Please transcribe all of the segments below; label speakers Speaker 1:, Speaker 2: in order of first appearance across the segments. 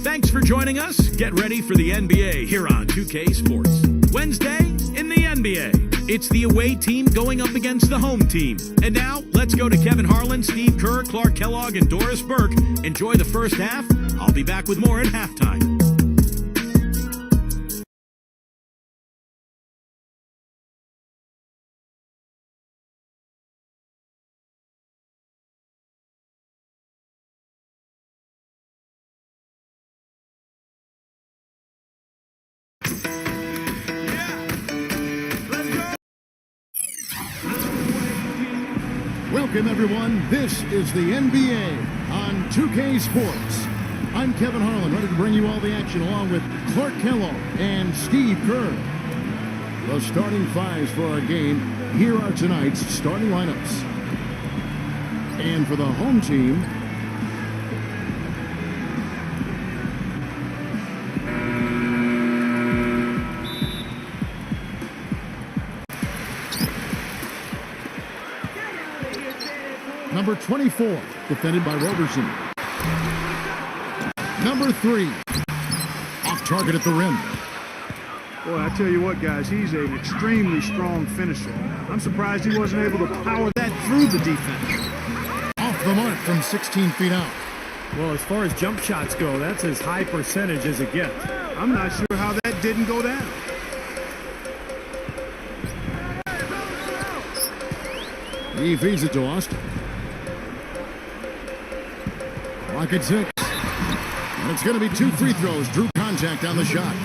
Speaker 1: Thanks for joining us. Get ready for the NBA here on 2K Sports. Wednesday in the NBA. It's the away team going up against the home team. And now, let's go to Kevin Harlan, Steve Kerr, Clark Kellogg, and Doris Burke. Enjoy the first half. I'll be back with more at halftime.
Speaker 2: Welcome, everyone. This is the NBA on 2K Sports. I'm Kevin Harlan, ready to bring you all the action along with Clark Kellogg and Steve Kerr. The starting fives for our game. Here are tonight's starting lineups. And for the home team, number 24, defended by Roberson. Number 3, off target at the rim.
Speaker 3: Boy, I tell you what, guys, he's an extremely strong finisher. I'm surprised he wasn't able to power that through the defense.
Speaker 2: Off the mark from 16 feet out.
Speaker 4: Well, as far as jump shots go, that's as high percentage as it gets.
Speaker 3: I'm not sure how that didn't go down.
Speaker 2: He feeds it to Austin. Clock at 6. And it's going to be 2 free throws. Drew contact on the shot.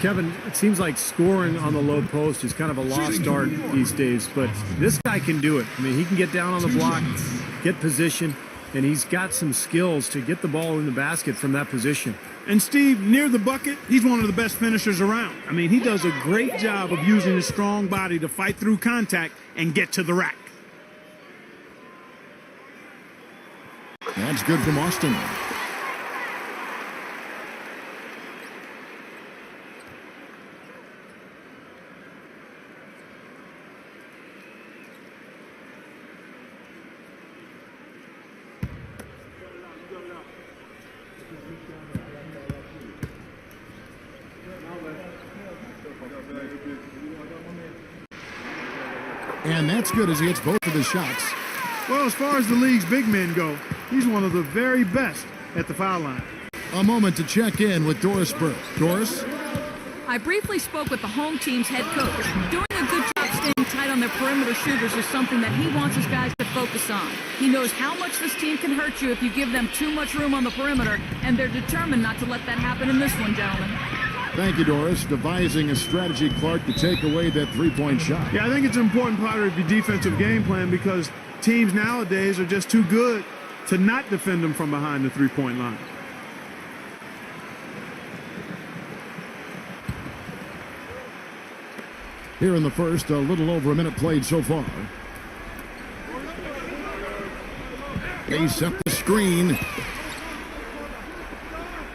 Speaker 4: Kevin, it seems like scoring on the low post is kind of a lost art these days, but this guy can do it. I mean, he can get down on the block, get position, and he's got some skills to get the ball in the basket from that position.
Speaker 3: And Steve, near the bucket, he's one of the best finishers around. I mean, he does a great job of using his strong body to fight through contact and get to the rack.
Speaker 2: That's good from Austin. And that's good as he hits both of his shots.
Speaker 3: Well, as far as the league's big men go, he's one of the very best. at the foul line.
Speaker 2: A moment to check in with Doris Burke. Doris?
Speaker 5: I briefly spoke with the home team's head coach. Doing a good job staying tight on their perimeter shooters is something that he wants his guys to focus on. He knows how much this team can hurt you if you give them too much room on the perimeter, and they're determined not to let that happen in this one, gentlemen.
Speaker 2: Thank you, Doris. Devising a strategy, Clark, to take away that three-point shot.
Speaker 3: Yeah, I think it's an important part of your defensive game plan because teams nowadays are just too good to not defend them from behind the three-point line.
Speaker 2: Here in the first, a little over a minute played so far. They set the screen.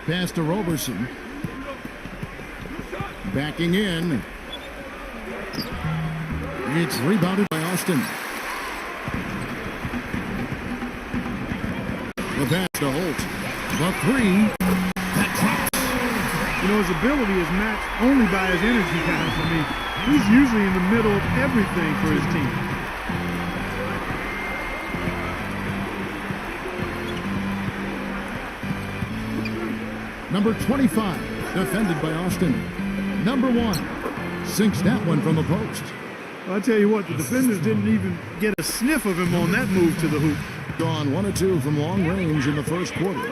Speaker 2: Pass to Roberson. Backing in. It's rebounded by Austin. The pass to Holt. The three. That drops.
Speaker 3: You know, his ability is matched only by his energy count for me. He's usually in the middle of everything for his team.
Speaker 2: Number 25, defended by Austin. Number 1, sinks that one from the post.
Speaker 3: Well, I tell you what, the defenders didn't even get a sniff of him on that move to the hoop.
Speaker 2: Gone 1 or 2 from long range in the first quarter.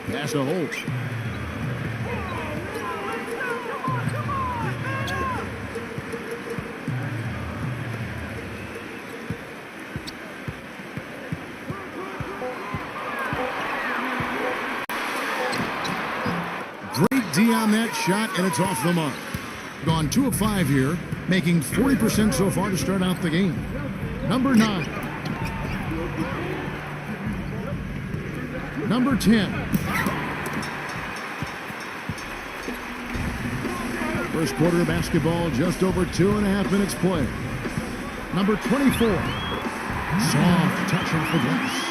Speaker 2: Pass to Holt. Great D on that shot, and it's off the mark. Gone 2 of 5 here, making 40% so far to start out the game. Number 9. Number 10. First quarter of basketball, just over 2.5 minutes play. Number 24. Soft touch off the glass.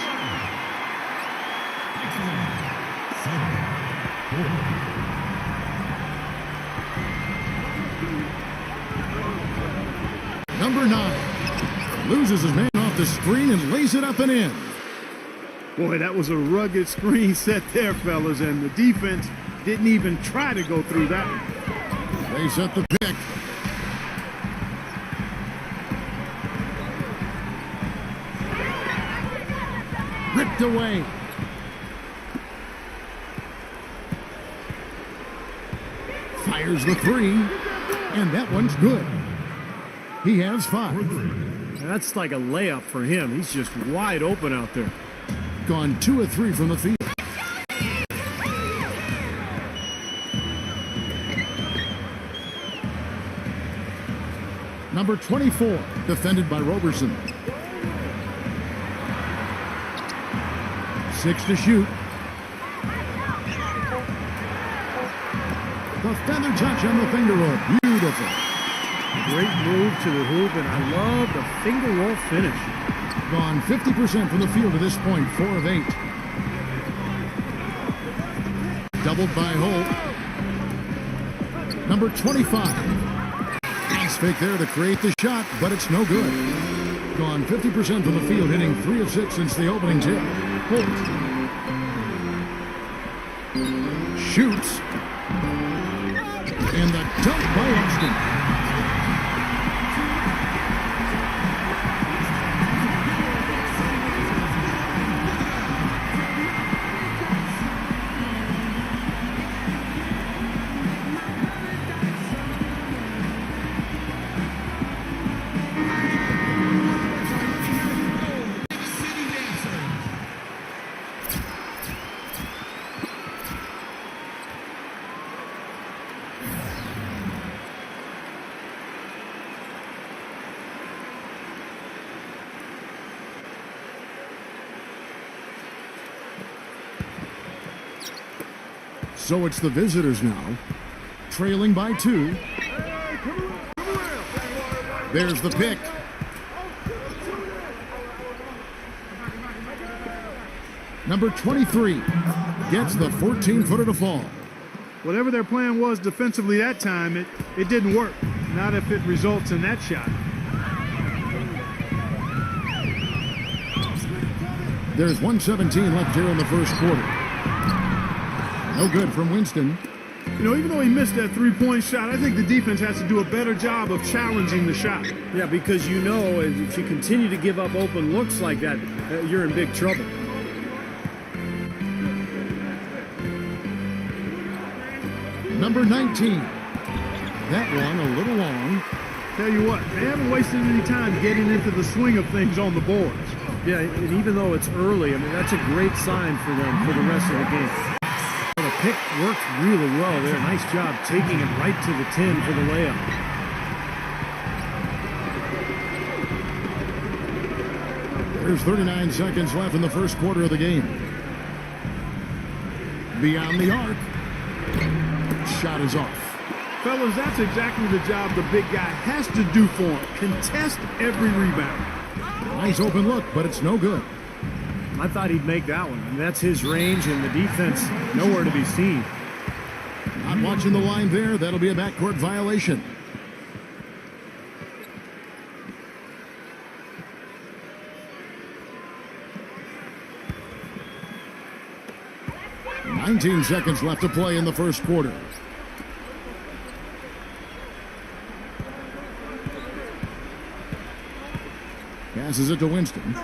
Speaker 2: Number 9 loses his man off the screen and lays it up and in.
Speaker 3: Boy, that was a rugged screen set there, fellas, and the defense didn't even try to go through that.
Speaker 2: They set the pick. Ripped away. Fires the three, and that one's good. He has 5.
Speaker 4: That's like a layup for him. He's just wide open out there.
Speaker 2: Gone 2 of 3 from the field. Number 24, defended by Roberson. 6 to shoot. The feather touch on the finger roll. Beautiful.
Speaker 4: Great move to the hoop, and I love the finger roll finish.
Speaker 2: Gone 50% from the field to this point, 4 of 8. Doubled by Holt. Number 25. Nice fake there to create the shot, but it's no good. Gone 50% from the field, hitting 3 of 6 since the opening tip. Holt. Shoots. And the dunk by Austin. So it's the visitors now, trailing by 2. There's the pick. Number 23 gets the 14-footer to fall.
Speaker 3: Whatever their plan was defensively that time, it didn't work. Not if it results in that shot.
Speaker 2: There's 1:17 left here in the first quarter. No good from Winston.
Speaker 3: You know, even though he missed that three-point shot, I think the defense has to do a better job of challenging the shot.
Speaker 4: Yeah, because you know if you continue to give up open looks like that, you're in big trouble.
Speaker 2: Number 19. That one a little long.
Speaker 3: Tell you what, they haven't wasted any time getting into the swing of things on the boards.
Speaker 4: Yeah, and even though it's early, I mean, that's a great sign for them for the rest of the game. The pick worked really well there. Nice job taking it right to the 10 for the layup.
Speaker 2: There's 39 seconds left in the first quarter of the game. Beyond the arc. Shot is off.
Speaker 3: Fellas, that's exactly the job the big guy has to do for him. Contest every rebound.
Speaker 2: Nice open look, but it's no good.
Speaker 4: I thought he'd make that one. I mean, that's his range, and the defense nowhere to be seen.
Speaker 2: Not watching the line there. That'll be a backcourt violation. "19 seconds left to play in the first quarter. Passes it to Winston.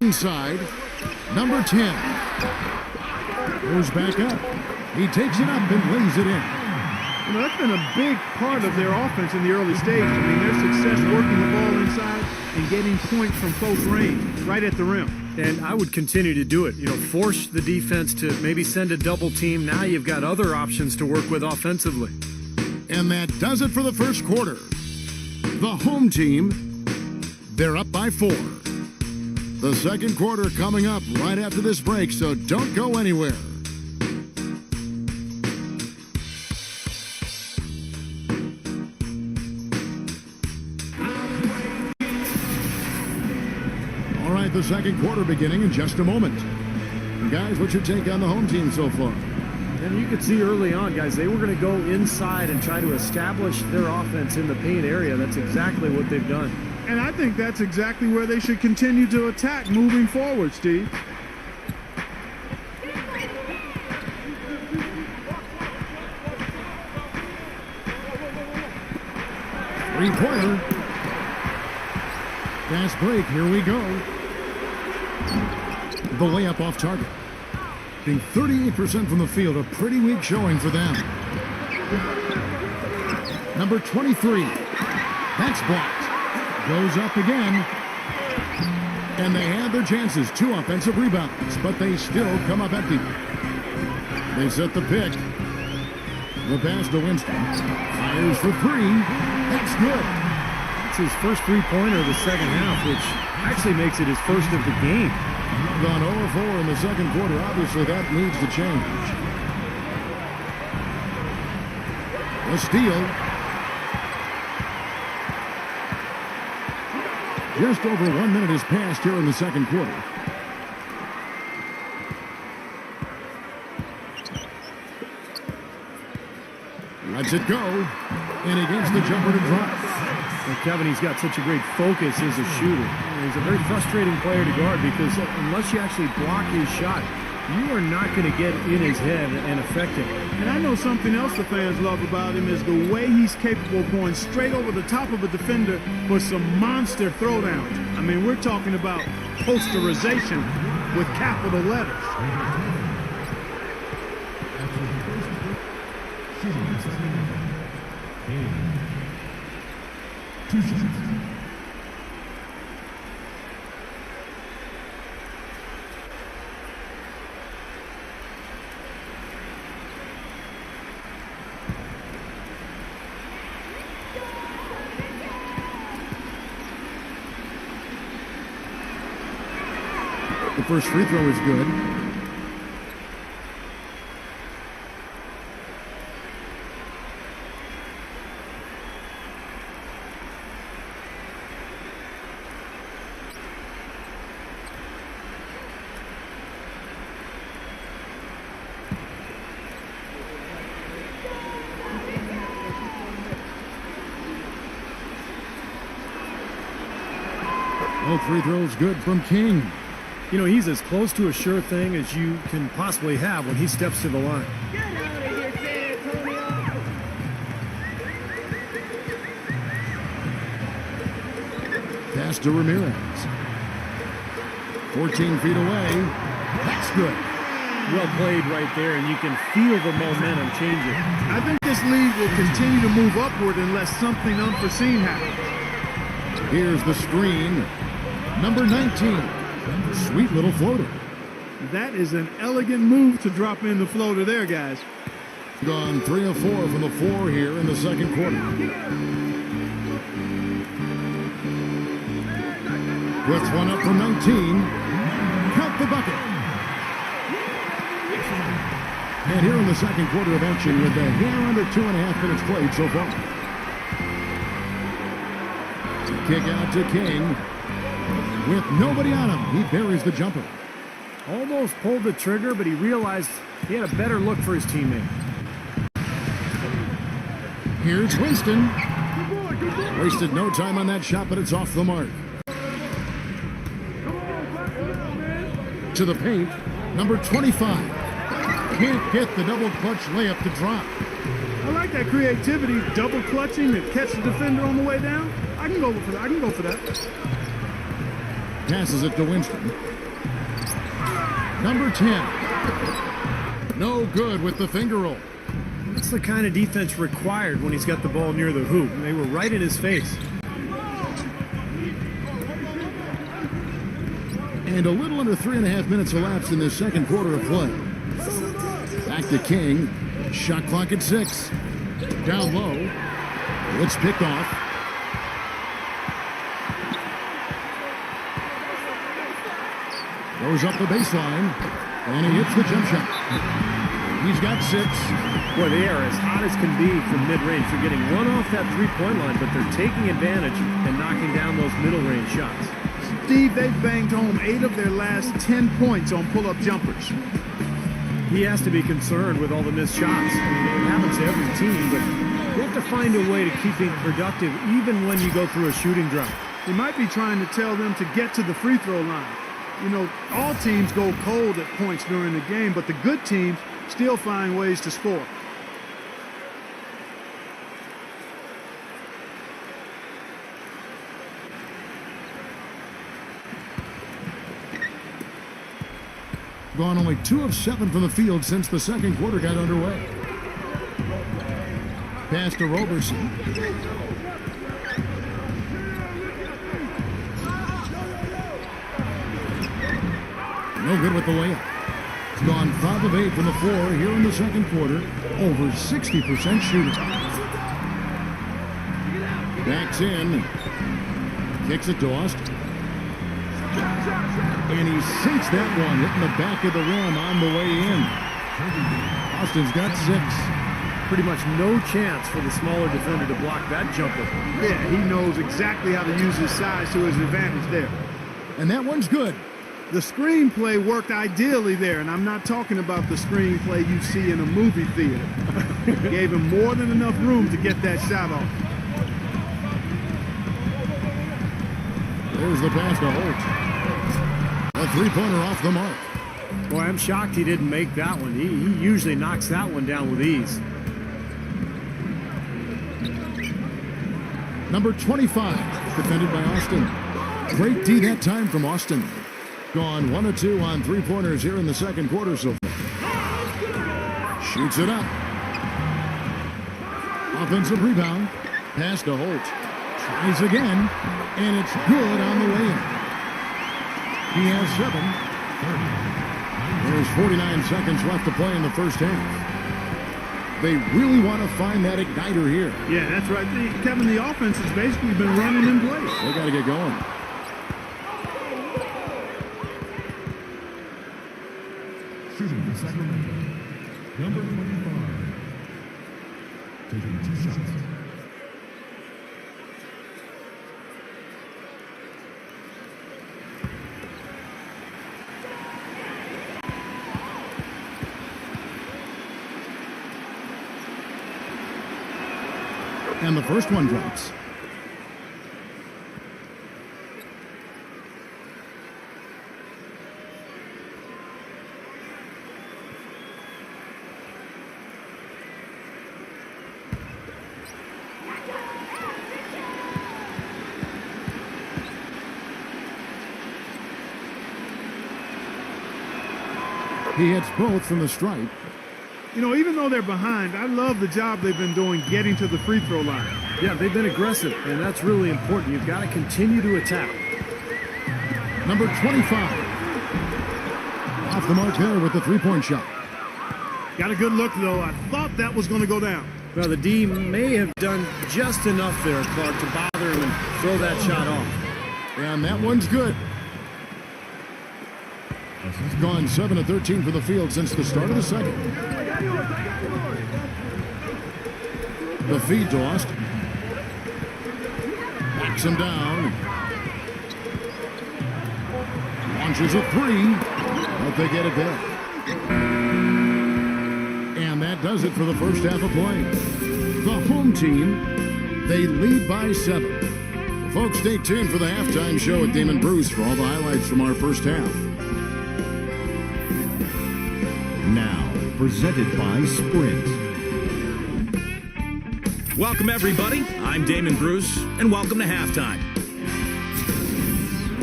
Speaker 2: Inside, number 10. Goes back up. He takes it up and lays it in.
Speaker 3: You know, that's been a big part of their offense in the early stage. I mean, their success working the ball inside and getting points from close range, right at the rim.
Speaker 4: And I would continue to do it. You know, force the defense to maybe send a double team. Now you've got other options to work with offensively.
Speaker 2: And that does it for the first quarter. The home team, they're up by 4. The second quarter coming up right after this break, so don't go anywhere. All right, the second quarter beginning in just a moment. Guys, what's your take on the home team so far?
Speaker 4: And you could see early on, guys, they were going to go inside and try to establish their offense in the paint area. That's exactly what they've done.
Speaker 3: And I think that's exactly where they should continue to attack moving forward, Steve.
Speaker 2: Three-pointer. Fast break, here we go. The layup off target. Being 38% from the field, a pretty weak showing for them. Number 23. That's blocked. Goes up again. And they had their chances. 2 offensive rebounds, but they still come up empty. They set the pick. The pass to Winston. Fires for 3. That's good.
Speaker 4: It's his first three-pointer of the second half, which actually makes it his first of the game.
Speaker 2: Gone 0-4 in the second quarter. Obviously, that needs to change. A steal. Just over 1 minute has passed here in the second quarter. Lets it go. And he gets the jumper to drop.
Speaker 4: Well, Kevin, he's got such a great focus as a shooter. He's a very frustrating player to guard because unless you actually block his shot, you are not going to get in his head and affect him.
Speaker 3: And I know something else the fans love about him is the way he's capable of going straight over the top of a defender for some monster throwdowns. I mean, we're talking about posterization with capital letters.
Speaker 2: The first free throw is good. Both free throws good from King.
Speaker 4: You know, he's as close to a sure thing as you can possibly have when he steps to the line.
Speaker 2: Pass to Ramirez. 14 feet away. That's good.
Speaker 4: Well played right there, and you can feel the momentum changing.
Speaker 3: I think this lead will continue to move upward unless something unforeseen happens.
Speaker 2: Here's the screen. Number 19. Sweet little floater.
Speaker 3: That is an elegant move to drop in the floater there, guys.
Speaker 2: Gone 3 of 4 from the floor here in the second quarter. Puts one up from 19. Count the bucket. And here in the second quarter of action with a hair under 2.5 minutes played so far. Kick out to King. With nobody on him, he buries the jumper.
Speaker 4: Almost pulled the trigger, but he realized he had a better look for his teammate.
Speaker 2: Here's Winston. Wasted no time on that shot, but it's off the mark. To the paint, number 25. Can't get the double clutch layup to drop.
Speaker 3: I like that creativity, double clutching to catch the defender on the way down. I can go for that. I can go for that.
Speaker 2: Passes it to Winston. Number 10. No good with the finger roll.
Speaker 4: That's the kind of defense required when he's got the ball near the hoop. They were right in his face.
Speaker 2: And a little under 3.5 minutes elapsed in this second quarter of play. Back to King. Shot clock at 6. Down low. It's picked off. Goes up the baseline. And he hits the jump shot. He's got 6.
Speaker 4: Boy, they are as hot as can be from mid-range. They're getting one off that three-point line, but they're taking advantage and knocking down those middle-range shots.
Speaker 3: Steve, they've banged home 8 of their last 10 points on pull-up jumpers.
Speaker 4: He has to be concerned with all the missed shots. I mean, it happens to every team, but you have to find a way to keep being productive even when you go through a shooting drought.
Speaker 3: He might be trying to tell them to get to the free throw line. You know, all teams go cold at points during the game, but the good teams still find ways to score.
Speaker 2: Gone only 2 of 7 from the field since the second quarter got underway. Pass to Roberson. No good with the layup. It's gone 5 of 8 from the floor here in the second quarter. Over 60% shooting. Backs in. Kicks it to Austin. And he sinks that one, hitting the back of the rim on the way in. Austin's got 6.
Speaker 4: Pretty much no chance for the smaller defender to block that jumper.
Speaker 3: Yeah, he knows exactly how to use his size to his advantage there.
Speaker 2: And that one's good.
Speaker 3: The screenplay worked ideally there, and I'm not talking about the screenplay you see in a movie theater. Gave him more than enough room to get that shot off.
Speaker 2: There's the pass to Holt. A three-pointer off the mark.
Speaker 4: Boy, I'm shocked he didn't make that one. He usually knocks that one down with ease.
Speaker 2: Number 25, defended by Austin. Great D that time from Austin. Gone 1 of 2 on three-pointers here in the second quarter so far. Shoots it up. Offensive rebound. Pass to Holt. Tries again, and it's good on the way in. He has 7. There's 49 seconds left to play in the first half. They really want to find that igniter here.
Speaker 3: Yeah, that's right. Kevin, the offense has basically been running in place.
Speaker 2: They got to get going.
Speaker 6: Shooting for Sacramento, number 25. Taking 2 shots.
Speaker 2: And the first one drops. He hits both from the stripe.
Speaker 3: You know, even though they're behind, I love the job they've been doing getting to the free throw line.
Speaker 4: Yeah, they've been aggressive, and that's really important. You've got to continue to attack.
Speaker 2: Number 25. Off the mark there with the three-point shot.
Speaker 3: Got a good look, though. I thought that was going to go down.
Speaker 4: Well, the D may have done just enough there, Clark, to bother him and throw that shot off.
Speaker 2: And that one's good. He's gone 7 of 13 for the field since the start of the second. The feed tossed. Backs him down. Launches a three. But they get it there. And that does it for the first half of play. The home team, they lead by 7. Folks, stay tuned for the halftime show with Damon Bruce for all the highlights from our first half.
Speaker 7: Now, presented by Sprint.
Speaker 1: Welcome, everybody. I'm Damon Bruce, and welcome to halftime.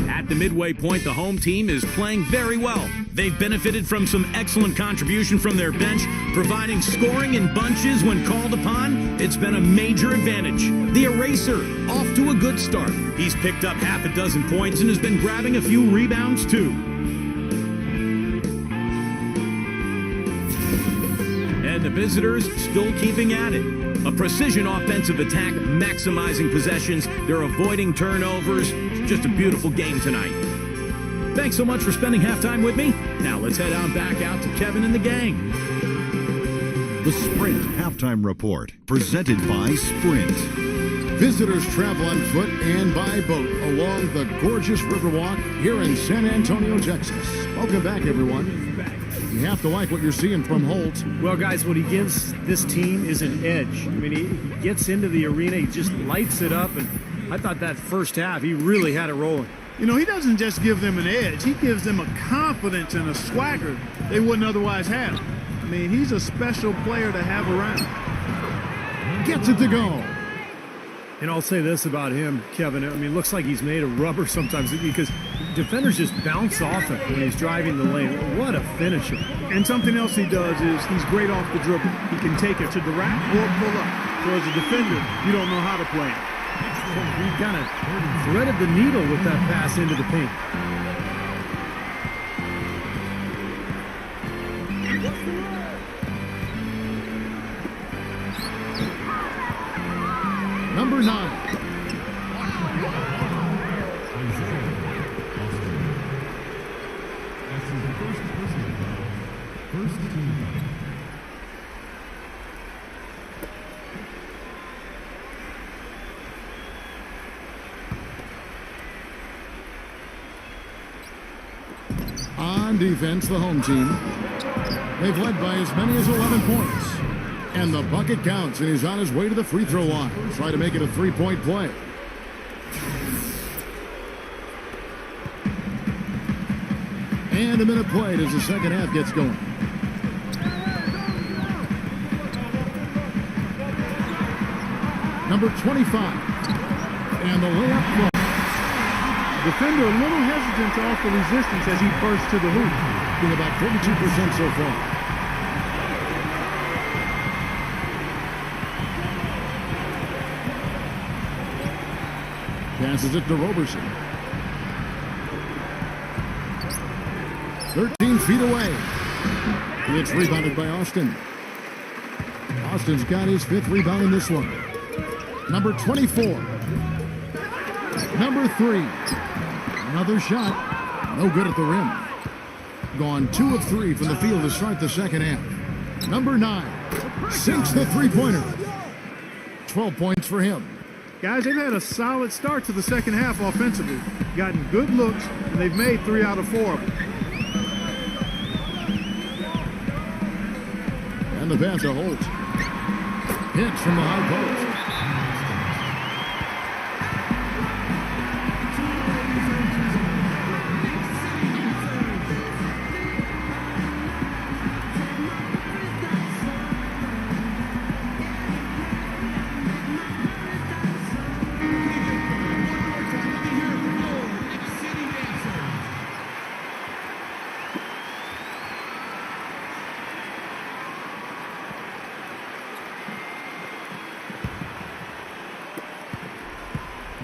Speaker 1: At the midway point, the home team is playing very well. They've benefited from some excellent contribution from their bench, providing scoring in bunches when called upon. It's been a major advantage. The Eraser off to a good start. He's picked up half a dozen points and has been grabbing a few rebounds, too. And the visitors still keeping at it. A precision offensive attack, maximizing possessions. They're avoiding turnovers. Just a beautiful game tonight. Thanks so much for spending halftime with me. Now let's head on back out to Kevin and the gang.
Speaker 7: The Sprint Halftime Report, presented by Sprint.
Speaker 2: Visitors travel on foot and by boat along the gorgeous Riverwalk here in San Antonio, Texas. Welcome back, everyone. You have to like what you're seeing from Holt.
Speaker 4: Well, guys, what he gives this team is an edge. I mean, he gets into the arena, he just lights it up, and I thought that first half, he really had it rolling.
Speaker 3: You know, he doesn't just give them an edge. He gives them a confidence and a swagger they wouldn't otherwise have. I mean, he's a special player to have around.
Speaker 2: Gets it to go.
Speaker 4: And I'll say this about him, Kevin. I mean, it looks like he's made of rubber sometimes because defenders just bounce off him when he's driving the lane. What a finisher.
Speaker 3: And something else he does is he's great off the dribble. He can take it to the rack or pull up. So as a defender, you don't know how to play him.
Speaker 4: He kind of threaded the needle with that pass into the paint.
Speaker 2: Number 9.
Speaker 6: First team.
Speaker 2: On defense, the home team. They've led by as many as 11 points. And the bucket counts, and he's on his way to the free throw line. Try to make it a three-point play. And a minute played as the second half gets going. Number 25. And the layup from.
Speaker 3: Defender a little hesitant to offer resistance as he bursts to the hoop.
Speaker 2: Being about 42% so far. Passes it to Roberson. 13 feet away. It's rebounded by Austin. Austin's got his 5th rebound in this one. Number 24. Number 3. Another shot. No good at the rim. Gone 2 of 3 from the field to start the second half. Number 9. Sinks the three-pointer. 12 points for him.
Speaker 3: Guys, they've had a solid start to the second half offensively. Gotten good looks, and they've made 3 out of 4 of them.
Speaker 2: And the pass to Holt. Hits from the high post.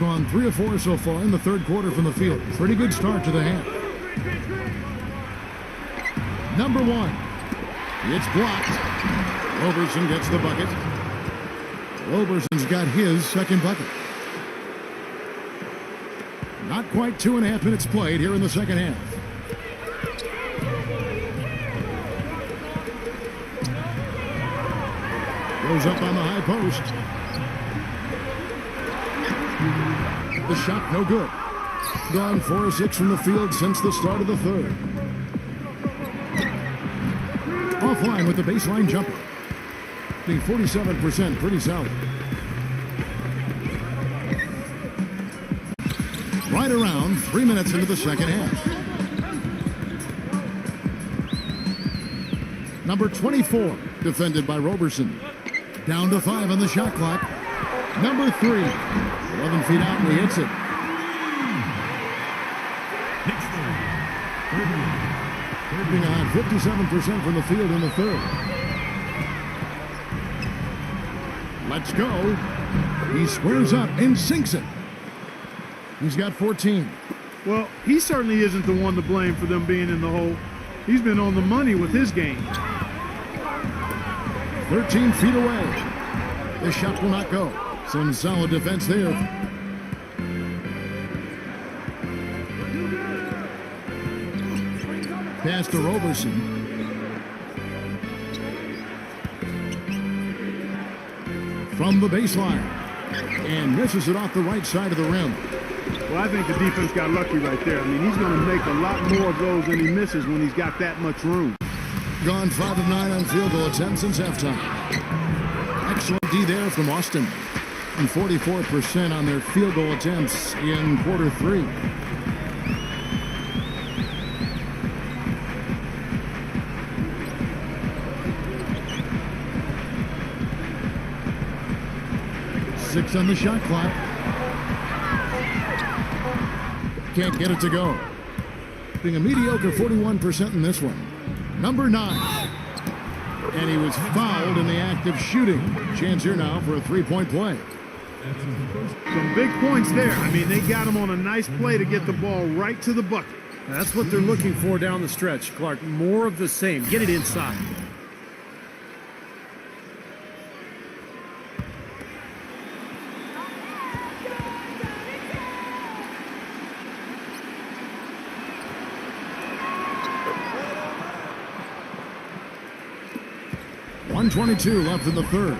Speaker 2: gone 3 of 4 so far in the third quarter from the field. Pretty good start to the half. Number 1. It's blocked. Roberson gets the bucket. Roberson's got his second bucket. Not quite 2.5 minutes played here in the second half. Goes up on the high post. The shot no good. Gone 4 of 6 from the field since the start of the third. Offline with the baseline jumper. Being 47%, pretty solid. Right around 3 minutes into the second half. Number 24, defended by Roberson. Down to 5 on the shot clock. Number 3, 11 feet out and he hits it. Being on 57% from the field in the third. Let's go. He squares up and sinks it. He's got 14.
Speaker 3: Well, he certainly isn't the one to blame for them being in the hole. He's been on the money with his game.
Speaker 2: 13 feet away. The shot will not go. Some solid defense there. Pass to Roberson. From the baseline. And misses it off the right side of the rim.
Speaker 3: Well, I think the defense got lucky right there. I mean, he's going to make a lot more of those than he misses when he's got that much room.
Speaker 2: Gone 5 of 9 on field goal attempts since halftime. Excellent D there from Austin. And 44% on their field goal attempts in quarter 3. Six on the shot clock. Can't get it to go. Being a mediocre 41% in this one. Number 9. And he was fouled in the act of shooting. Chance here now for a 3-point play.
Speaker 3: Some big points there. I mean, they got him on a nice play to get the ball right to the bucket.
Speaker 4: That's what they're looking for down the stretch, Clark. More of the same. Get it inside.
Speaker 2: .122 left in the third.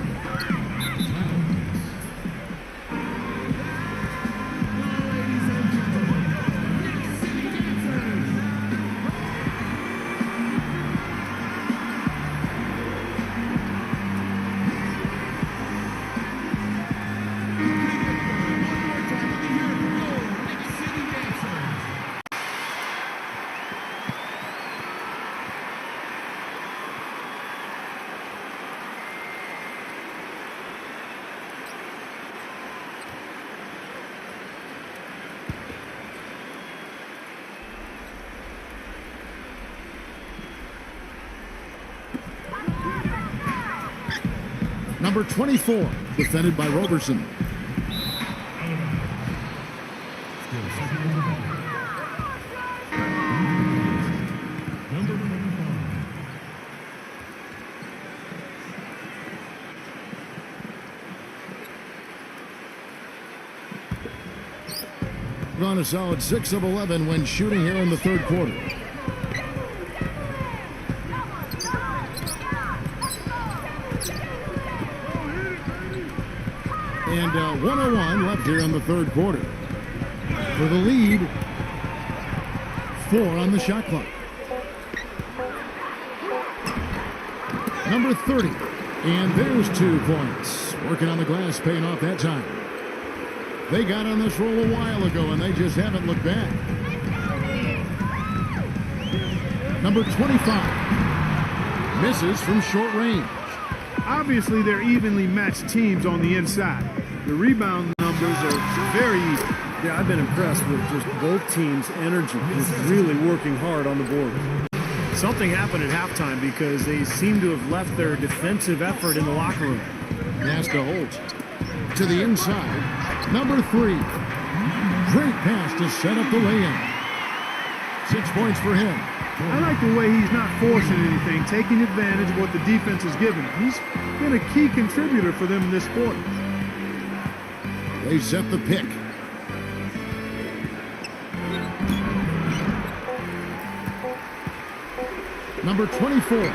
Speaker 2: Number 24, defended by Roberson.
Speaker 6: Number 25.
Speaker 2: Gone a solid 6 of 11 when shooting here in the third quarter. And 101 left here in the third quarter. For the lead, 4 on the shot clock. Number 30, and there's 2 points. Working on the glass, paying off that time. They got on this roll a while ago, and they just haven't looked back. Number 25, misses from short range.
Speaker 3: Obviously, they're evenly matched teams on the inside. The rebound numbers are very even.
Speaker 4: Yeah, I've been impressed with just both teams' energy. Just really working hard on the board. Something happened at halftime because they seem to have left their defensive effort in the locker room.
Speaker 2: Pass to Holt. To the inside. Number 3, Great pass to set up the lay-in. 6 points for him.
Speaker 3: I like the way he's not forcing anything, taking advantage of what the defense is giving him. He's been a key contributor for them in this quarter.
Speaker 2: They set the pick. Number 24. The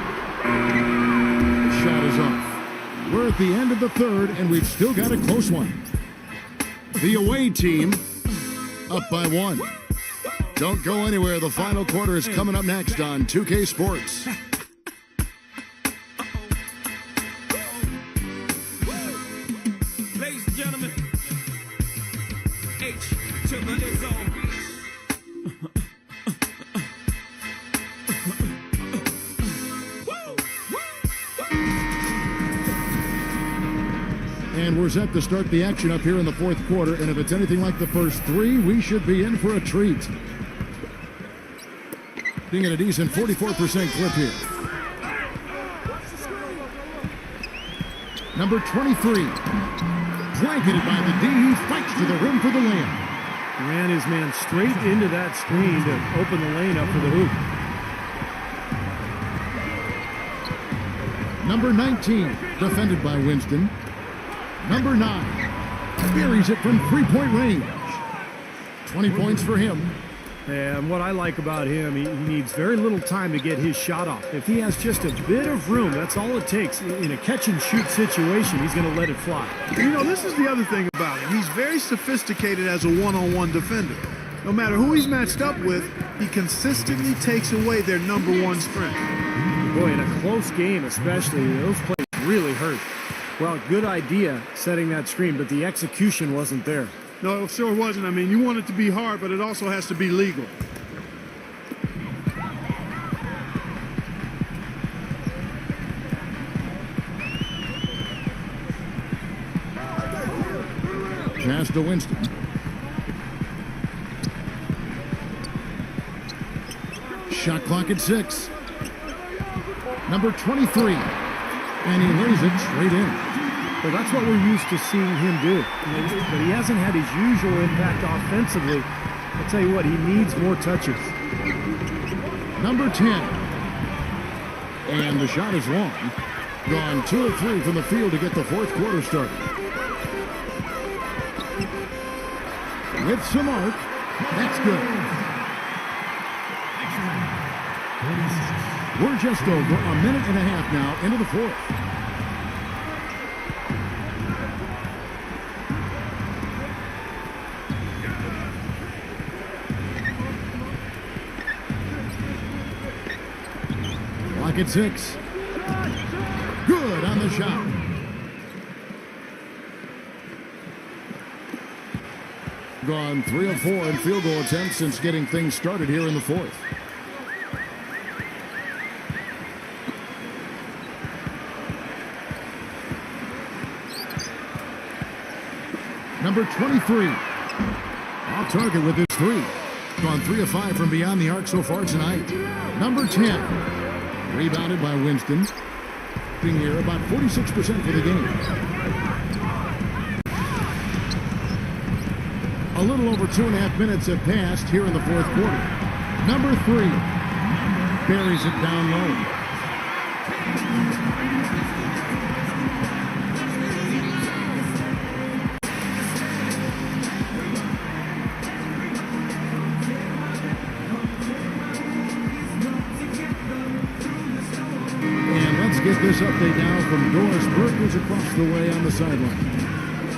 Speaker 2: shot is off. We're at the end of the third, and we've still got a close one. The away team up by 1. Don't go anywhere. The final quarter is coming up next on 2K Sports.
Speaker 8: Ladies and gentlemen, H to the Izzo.
Speaker 2: And we're set to start the action up here in the fourth quarter. And if it's anything like the first 3, we should be in for a treat. Being at a decent 44% clip here. Number 23. Blanketed by the D. He fights to the rim for the layup.
Speaker 4: Ran his man straight into that screen to open the lane up for the hoop.
Speaker 2: Number 19. Defended by Winston. Number 9. Buries it from three-point range. 20 points for him.
Speaker 4: And what I like about him, he needs very little time to get his shot off. If he has just a bit of room, that's all it takes. In a catch-and-shoot situation, he's going to let it fly.
Speaker 3: You know, this is the other thing about him. He's very sophisticated as a one-on-one defender. No matter who he's matched up with, he consistently takes away their number 1 strength.
Speaker 4: Boy, in a close game especially, those plays really hurt. Well, good idea setting that screen, but the execution wasn't there.
Speaker 3: No, it sure wasn't. I mean, you want it to be hard, but it also has to be legal.
Speaker 2: Pass to Winston. Shot clock at 6. Number 23. And he lays it straight in.
Speaker 4: Well, that's what we're used to seeing him do. But he hasn't had his usual impact offensively. I'll tell you what, he needs more touches.
Speaker 2: Number 10. And the shot is long. Gone 2 of 3 from the field to get the fourth quarter started. With some arc. That's good. We're just over a minute and a half now into the fourth. Clock at 6. Good on the shot. Gone 3 of 4 in field goal attempts since getting things started here in the fourth. Number 23. Off target with his 3. Gone 3 of 5 from beyond the arc so far tonight. Number 10. Rebounded by Winston. Being here about 46% for the game. A little over 2.5 minutes have passed here in the fourth quarter. Number 3. Buries it down low. Get this update now from Doris Burke, who's across the way on the sideline.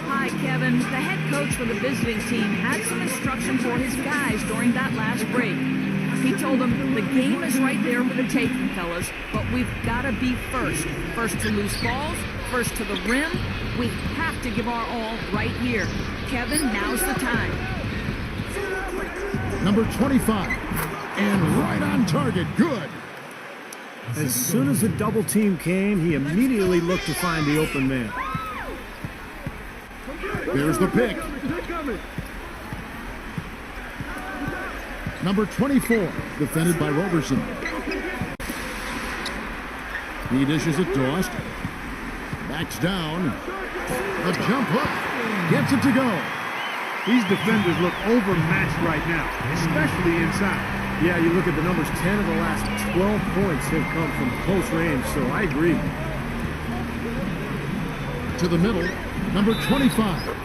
Speaker 5: Hi, Kevin. The head coach for the visiting team had some instruction for his guys during that last break. He told them the game is right there for the taking, fellas, but we've got to be first. First to loose balls, first to the rim. We have to give our all right here. Kevin, now's the time.
Speaker 2: Number 25. And right on target. Good.
Speaker 4: As soon as the double team came, he immediately looked to find the open man.
Speaker 2: There's the pick. Number 24, defended by Roberson. He dishes it to Austin. Backs down. A jump hook. Gets it to go.
Speaker 3: These defenders look overmatched right now, especially inside.
Speaker 4: Yeah, you look at the numbers, 10 of the last 12 points have come from close range, so I agree.
Speaker 2: To the middle, number 25.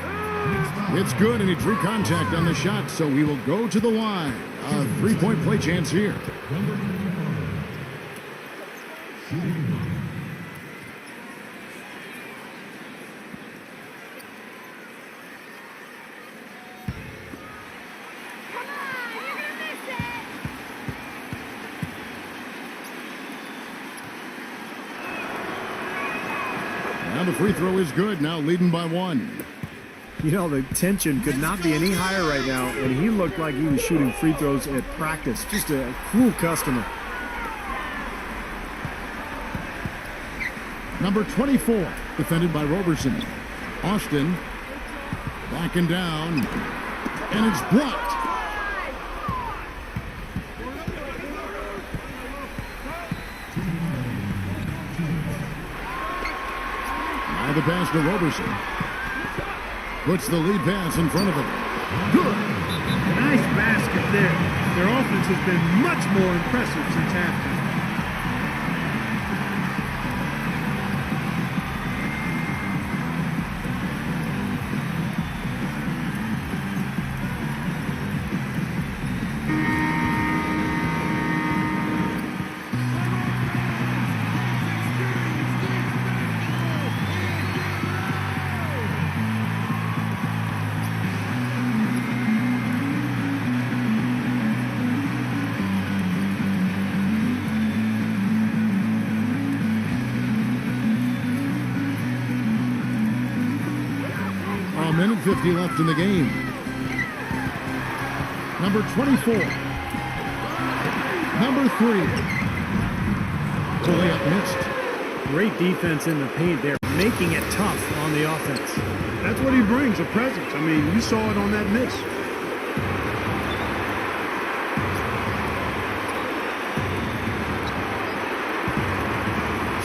Speaker 2: It's good, and he drew contact on the shot, so he will go to the line. A three-point play chance here. Now the free throw is good, now leading by 1.
Speaker 4: You know, the tension could not be any higher right now, and he looked like he was shooting free throws at practice. Just a cool customer.
Speaker 2: Number 24, defended by Roberson. Austin, backing down, and it's blocked. Now the pass to Roberson. Puts the lead pass in front of him. Good.
Speaker 3: Nice basket there. Their offense has been much more impressive since halftime.
Speaker 2: A minute 50 left in the game. Number 24. Number 3. The layup missed.
Speaker 4: Great defense in the paint there, making it tough on the offense.
Speaker 3: That's what he brings, a presence. I mean, you saw it on that miss.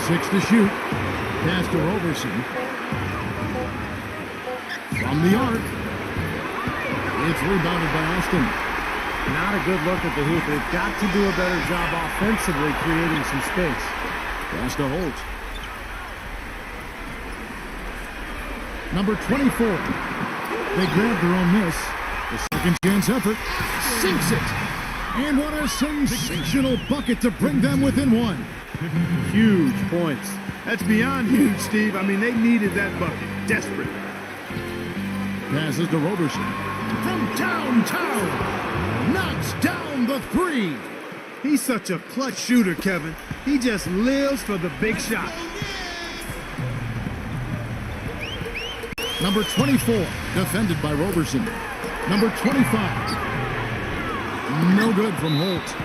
Speaker 2: Six to shoot. Pass to Roberson. From the arc. It's rebounded by Austin.
Speaker 4: Not a good look at the hoop. They've got to do a better job offensively creating some space.
Speaker 2: Pass to Holt. Number 24. They grabbed their own miss. The second chance effort. Sinks it. And what a sensational bucket to bring them within 1.
Speaker 4: Huge points.
Speaker 3: That's beyond huge, Steve. I mean, they needed that bucket. Desperate.
Speaker 2: Passes to Roberson. From downtown. Knocks down the 3.
Speaker 3: He's such a clutch shooter, Kevin. He just lives for the big shot.
Speaker 2: Number 24, defended by Roberson. Number 25. No good from Holt.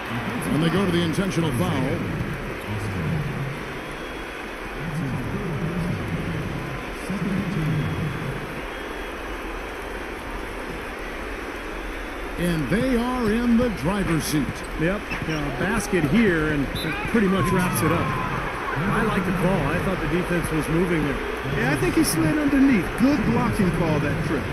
Speaker 2: And they go to the intentional foul. And they are in the driver's seat.
Speaker 4: Yep, basket here, and it pretty much wraps it up. I like the call. I thought the defense was moving there.
Speaker 3: Yeah, I think he slid underneath. Good blocking call that trip.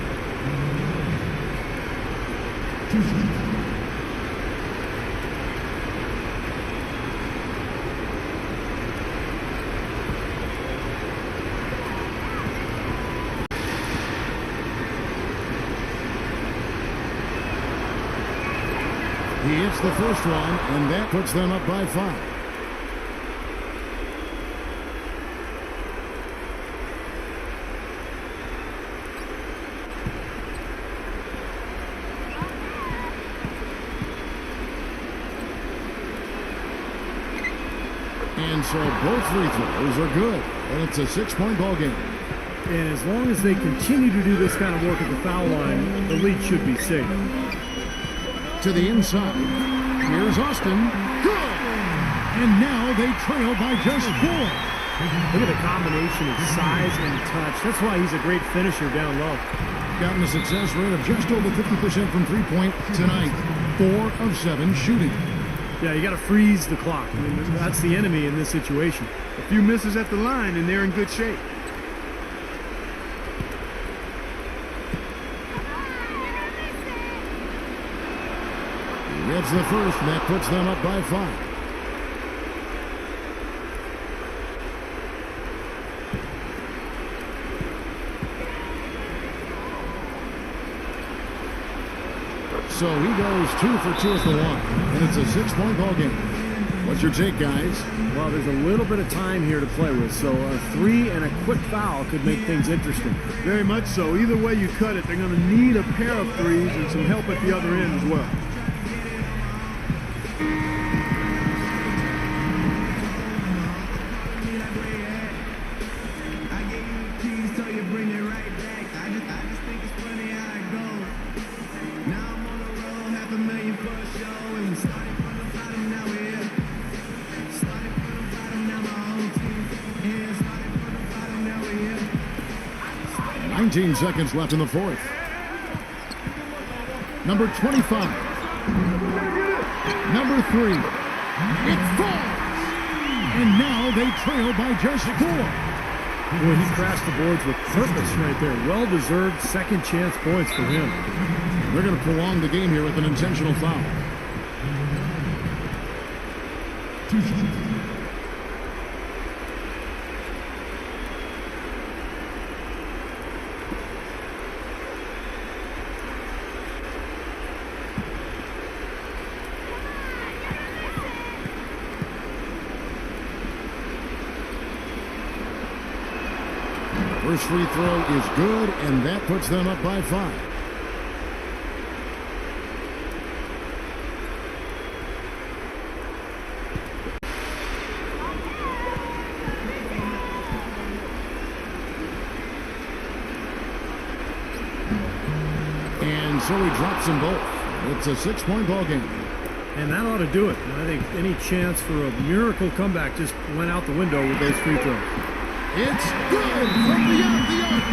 Speaker 2: He hits the first one, and that puts them up by 5. And so both free throws are good, and it's a 6-point ball game.
Speaker 4: And as long as they continue to do this kind of work at the foul line, the lead should be safe.
Speaker 2: To the inside. Here's Austin. Good! And now they trail by just 4.
Speaker 4: Look at the combination of size and touch. That's why he's a great finisher down low.
Speaker 2: Gotten a success rate of just over 50% from three-point tonight. 4 of 7 shooting.
Speaker 4: Yeah, you got to freeze the clock. I mean, that's the enemy in this situation.
Speaker 3: A few misses at the line, and they're in good shape.
Speaker 2: Gets the first, and that puts them up by 5. So he goes 2 for 2 at the line, and it's a 6-point ball game. What's your take, guys?
Speaker 4: Well, there's a little bit of time here to play with, so a 3 and a quick foul could make things interesting.
Speaker 3: Very much so. Either way you cut it, they're going to need a pair of threes and some help at the other end as well.
Speaker 2: Seconds left in the fourth. Number 25. Number 3. It falls! And now they trail by just 4.
Speaker 4: Boy, he crashed the boards with purpose right there. Well-deserved second chance points for him.
Speaker 2: They're going to prolong the game here with an intentional foul. First free throw is good, and that puts them up by 5. And so he drops them both. It's a 6-point ball game.
Speaker 4: And that ought to do it. I think any chance for a miracle comeback just went out the window with those free throws.
Speaker 2: It's good from beyond the arc.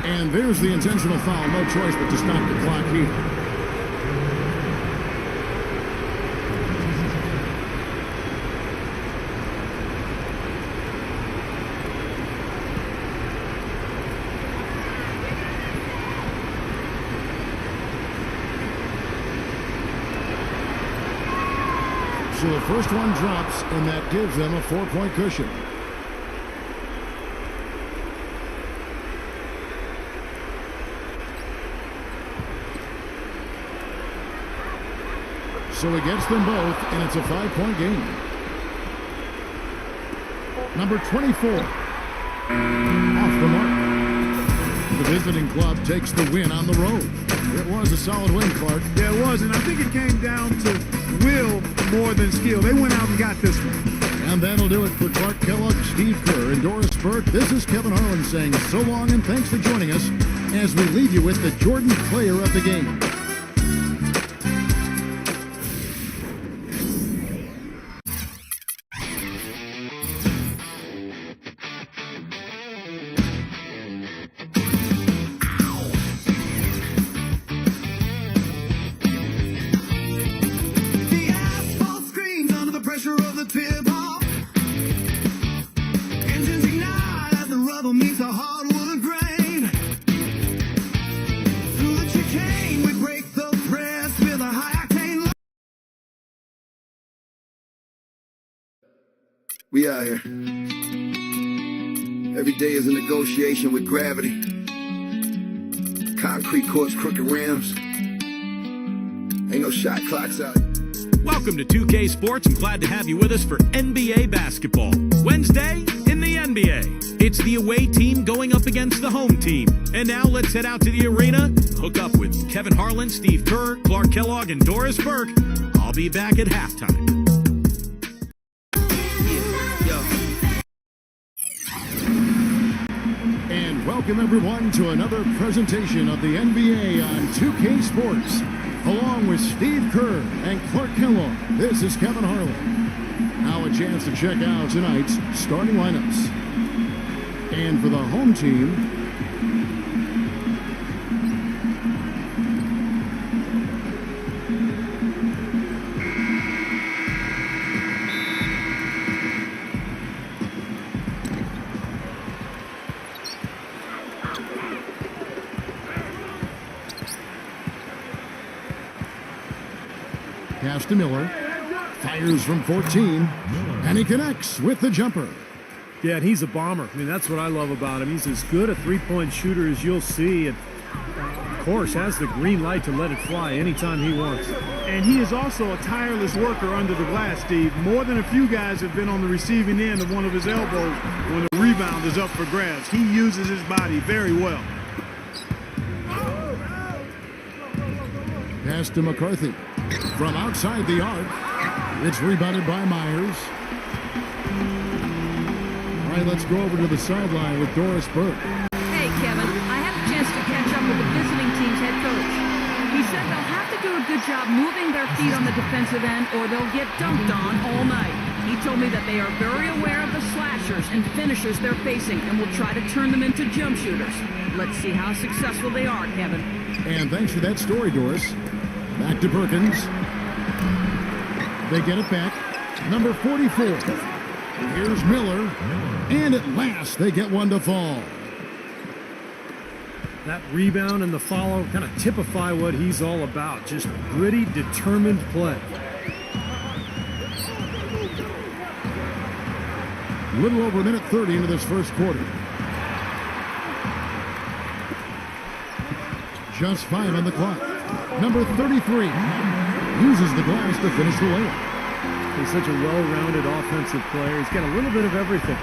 Speaker 2: And there's the intentional foul. No choice but to stop the clock here. So the first one drops, and that gives them a 4-point cushion. So he gets them both, and it's a 5-point game. Number 24. Off the mark. The visiting club takes the win on the road. It was a solid win, Clark.
Speaker 3: Yeah, it was, and I think it came down to will more than skill. They went out and got this one.
Speaker 2: And that'll do it for Clark Kellogg, Steve Kerr, and Doris Burke. This is Kevin Harlan saying so long and thanks for joining us as we leave you with the Jordan player of the game.
Speaker 8: We out here. Every day is a negotiation with gravity. Concrete courts, crooked rims. Ain't no shot clocks out.
Speaker 1: Welcome to 2K Sports. I'm glad to have you with us for NBA basketball. Wednesday in the NBA. It's the away team going up against the home team. And now let's head out to the arena, hook up with Kevin Harlan, Steve Kerr, Clark Kellogg, and Doris Burke. I'll be back at halftime.
Speaker 2: Welcome, everyone, to another presentation of the NBA on 2K Sports. Along with Steve Kerr and Clark Kellogg, this is Kevin Harlan. Now a chance to check out tonight's starting lineups. And for the home team, pass to Miller, fires from 14, and he connects with the jumper.
Speaker 4: Yeah, and he's a bomber. I mean, that's what I love about him. He's as good a three-point shooter as you'll see, and of course has the green light to let it fly anytime he wants.
Speaker 3: And he is also a tireless worker under the glass, Steve. More than a few guys have been on the receiving end of one of his elbows when the rebound is up for grabs. He uses his body very well.
Speaker 2: Pass to McCarthy. From outside the arc, it's rebounded by Myers. All right, let's go over to the sideline with Doris Burke.
Speaker 5: Hey, Kevin, I had a chance to catch up with the visiting team's head coach. He said they'll have to do a good job moving their feet on the defensive end or they'll get dunked on all night. He told me that they are very aware of the slashers and finishers they're facing and will try to turn them into jump shooters. Let's see how successful they are, Kevin.
Speaker 2: And thanks for that story, Doris. Back to Perkins. They get it back. Number 44. Here's Miller. And at last, they get one to fall.
Speaker 4: That rebound and the follow kind of typify what he's all about. Just gritty, determined play.
Speaker 2: A little over a minute 30 into this first quarter. Just 5 on the clock. Number 33 uses the glass to finish the layup.
Speaker 4: He's such a well-rounded offensive player. He's got a little bit of everything.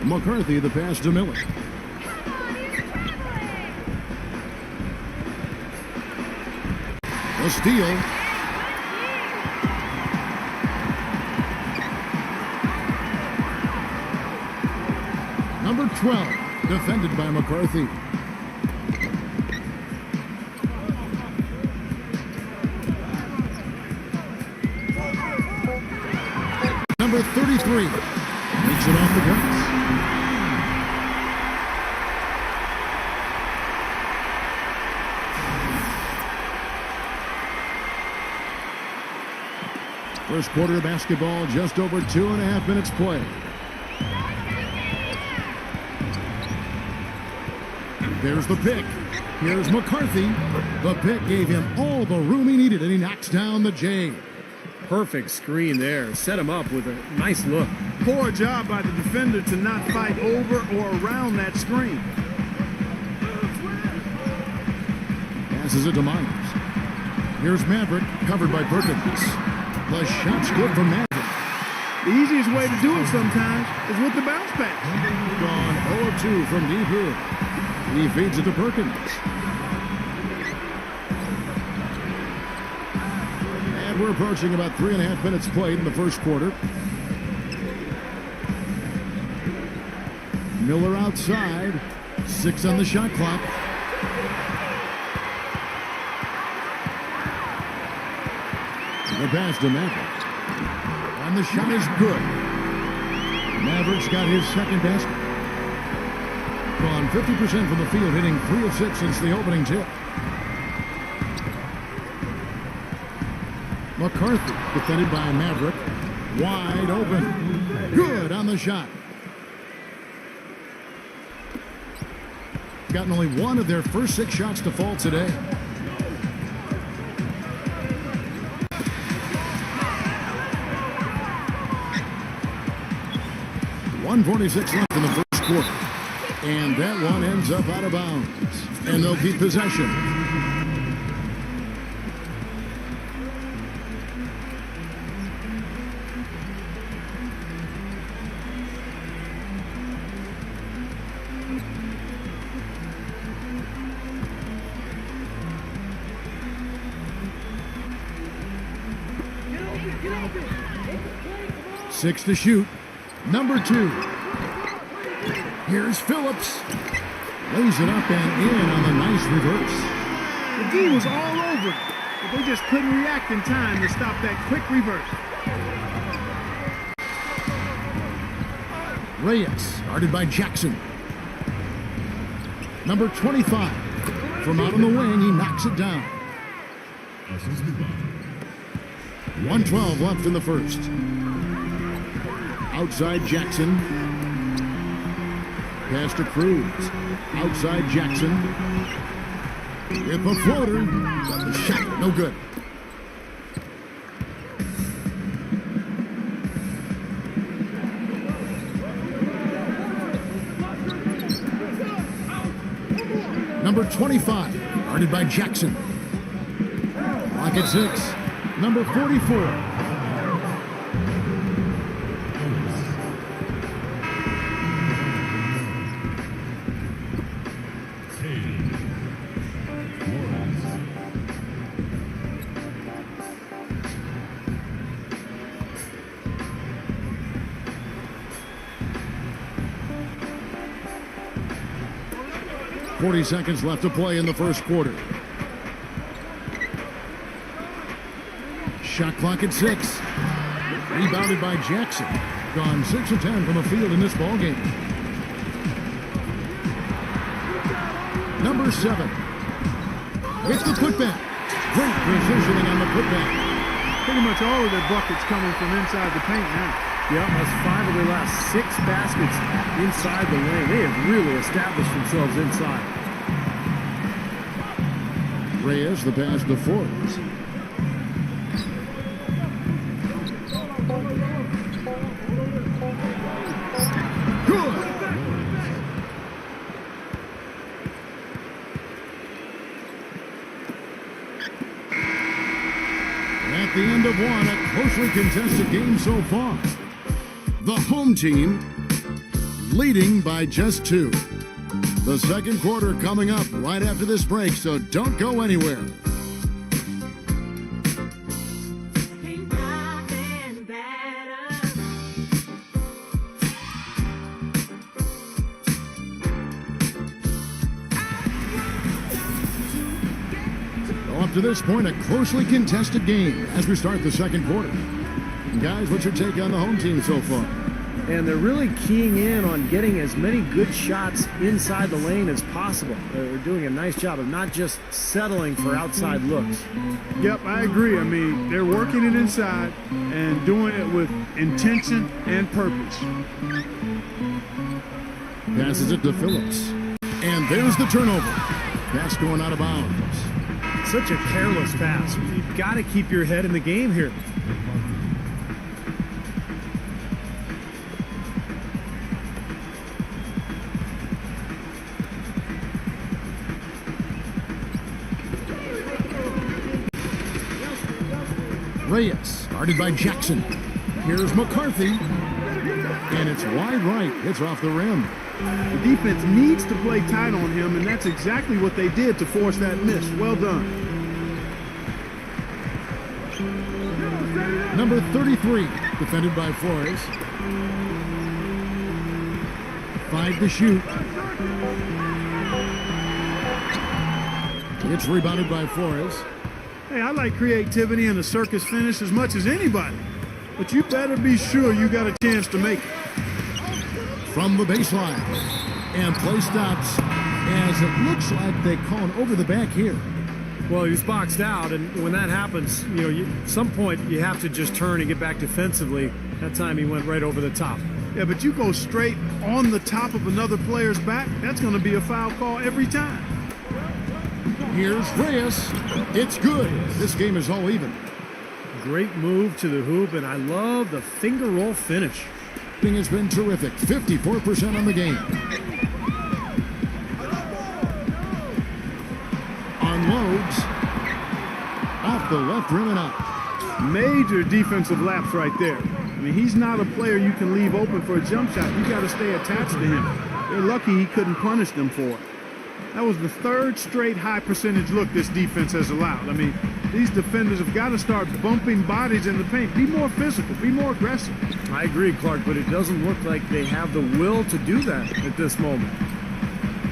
Speaker 2: McCarthy, the pass to Miller. A steal. Number 12, defended by McCarthy. Number 33 makes it off the glass. First quarter of basketball, just over 2.5 minutes played. There's the pick. Here's McCarthy. The pick gave him all the room he needed, and he knocks down the J.
Speaker 4: Perfect screen there. Set him up with a nice look.
Speaker 3: Poor job by the defender to not fight over or around that screen.
Speaker 2: Passes it to Myers. Here's Maverick, covered by Perkins. The shot's good from Maverick.
Speaker 3: The easiest way to do it sometimes is with the bounce pass.
Speaker 2: Gone 0 of 2 from deep here. He feeds it to Perkins. And we're approaching about 3.5 minutes played in the first quarter. Miller outside. 6 on the shot clock. The pass to Maverick. And the shot is good. Maverick's got his second basket. Gone 50% from the field, hitting 3 of 6 since the opening tip. McCarthy, defended by Maverick. Wide open. Good on the shot. Gotten only 1 of their first 6 shots to fall today. .146 left in the first quarter. And that one ends up out of bounds. And they'll keep possession. 6 to shoot. Number 2. Here's Phillips. Lays it up and in on the nice reverse.
Speaker 3: The D was all over it, but they just couldn't react in time to stop that quick reverse.
Speaker 2: Reyes, guarded by Jackson. Number 25. From out on the wing, he knocks it down. 1:12 left in the first. Outside Jackson. Pass to Cruz. Outside Jackson. With a floater. The shot, no good. Number 25, guarded by Jackson. Lock at 6. Number 44. .40 seconds left to play in the first quarter. Shot clock at 6. Rebounded by Jackson. Gone 6 of 10 from the field in this ballgame. Number 7. It's the putback. Great positioning on the putback.
Speaker 3: Pretty much all of their buckets coming from inside the paint now.
Speaker 4: Yeah, that's 5 of their last 6 baskets inside the lane. They have really established themselves inside.
Speaker 2: Reyes, the pass to Forbes. Good. At the end of one, a closely contested game so far. The home team leading by just 2. The second quarter coming up right after this break, so don't go anywhere. Up to this point, a closely contested game as we start the second quarter. Guys, what's your take on the home team so far?
Speaker 4: And they're really keying in on getting as many good shots inside the lane as possible. They're doing a nice job of not just settling for outside looks.
Speaker 3: Yep, I agree. I mean, they're working it inside and doing it with intention and purpose.
Speaker 2: Passes it to Phillips. And there's the turnover. Pass going out of bounds.
Speaker 4: Such a careless pass. You've got to keep your head in the game here.
Speaker 2: Reyes, guarded by Jackson. Here's McCarthy. And it's wide right. It's off the rim.
Speaker 3: The defense needs to play tight on him, and that's exactly what they did to force that miss. Well done.
Speaker 2: Number 33, defended by Flores. 5 to shoot. It's rebounded by Flores.
Speaker 3: Hey, I like creativity and a circus finish as much as anybody, but you better be sure you got a chance to make it.
Speaker 2: From the baseline, and play stops as it looks like they call an over the back here.
Speaker 4: Well, he was boxed out, and when that happens, at some point you have to just turn and get back defensively. That time he went right over the top.
Speaker 3: Yeah, but you go straight on the top of another player's back, that's going to be a foul call every time.
Speaker 2: Here's Reyes. It's good. This game is all even.
Speaker 4: Great move to the hoop, and I love the finger roll finish.
Speaker 2: Thing has been terrific. 54% on the game. Unloads. Off the left rim and out.
Speaker 3: Major defensive lapse right there. I mean, he's not a player you can leave open for a jump shot. You got to stay attached to him. They're lucky he couldn't punish them for it. That was the third straight high percentage look this defense has allowed. I mean, these defenders have got to start bumping bodies in the paint. Be more physical, be more aggressive.
Speaker 4: I agree, Clark, but it doesn't look like they have the will to do that at this moment.